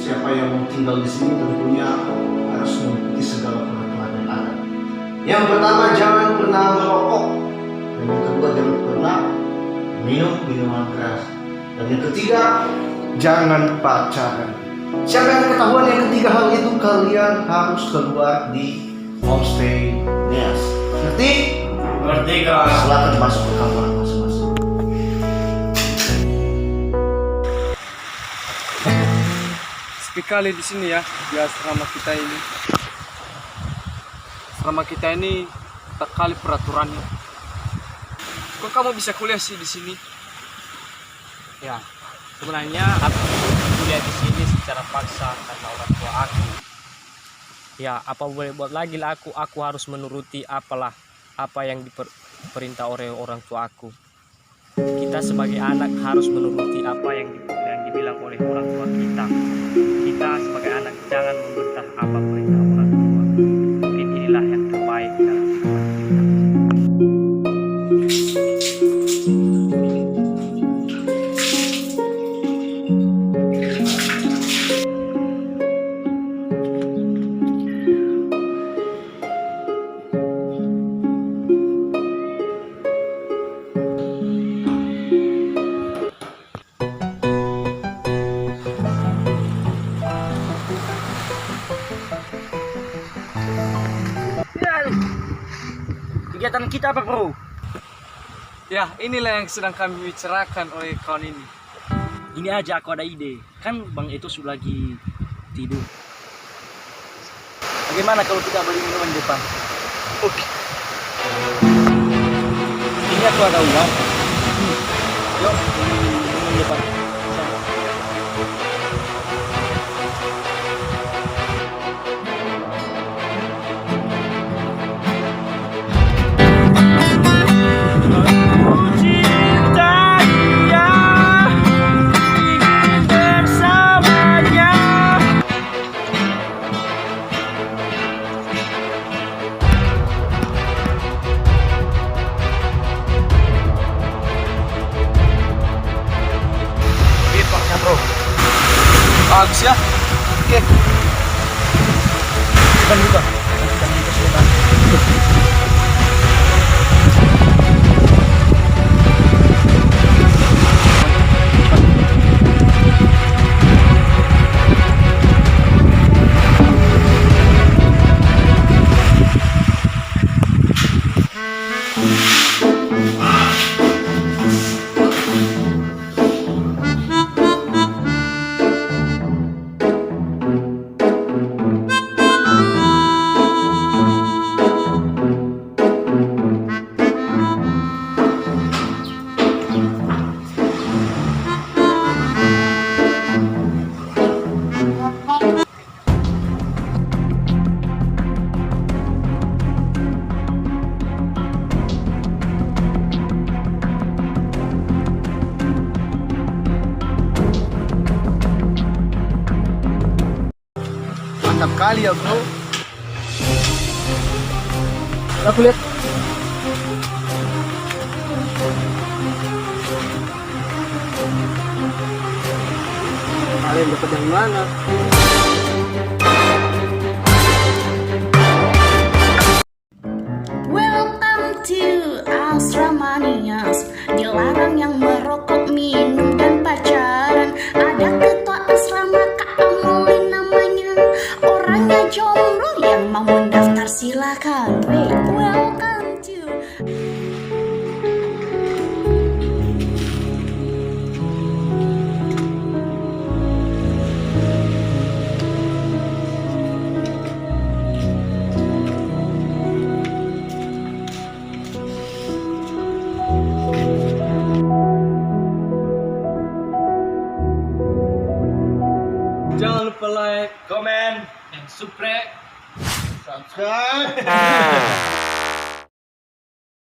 siapa yang mau tinggal di sini tentunya harus mengikuti segala peraturan yang ada. Yang pertama, jangan pernah merokok. Dan yang kedua, jangan pernah minum minuman keras. Dan yang ketiga, jangan pacaran. Siapa yang ketahuan yang ketiga hal itu, kalian harus keluar di homestay Nest. Ngerti? Ngerti kak. Silakan masuk ke kamar masing-masing. Sepi kali di sini ya, di asrama kita ini. Asrama kita ini tak kali peraturannya. Kok kamu bisa kuliah sih di sini? Ya, sebenarnya aku kuliah di sini secara paksa karena orang tua aku. Ya, apa boleh buat lagi lah aku harus menuruti apa yang diperintah oleh orang tua aku. Kita sebagai anak harus menuruti apa yang dibilang oleh orang tua kita. Kita sebagai anak jangan membantah apa perintah orang tua. Mungkin inilah yang terbaik dalam kehidupan kita. Kegiatan kita apa, bro? Ya, inilah yang sedang kami bicarakan oleh kawan ini. Ini aja aku ada ide. Kan Bang itu sudah lagi tidur. Bagaimana kalau kita beli minuman di depan? Oke. Ini aku ada uang. Yuk, beli minuman di depan. Bagus ya. Oke. Bukan juga. Bukan juga Sultan. Mantap kali ya, bro. Aku lihat. Kalian dapat yang mana? Welcome to Asramanias. Dilarang yang merokok, minum dan pacaran. Ada ketua asrama Kak Amuli namanya. Orangnya jomblo, yang mau mendaftar silakan. Wait, welcome to Jangan lupa like, Comment and subscribe. Subscribe.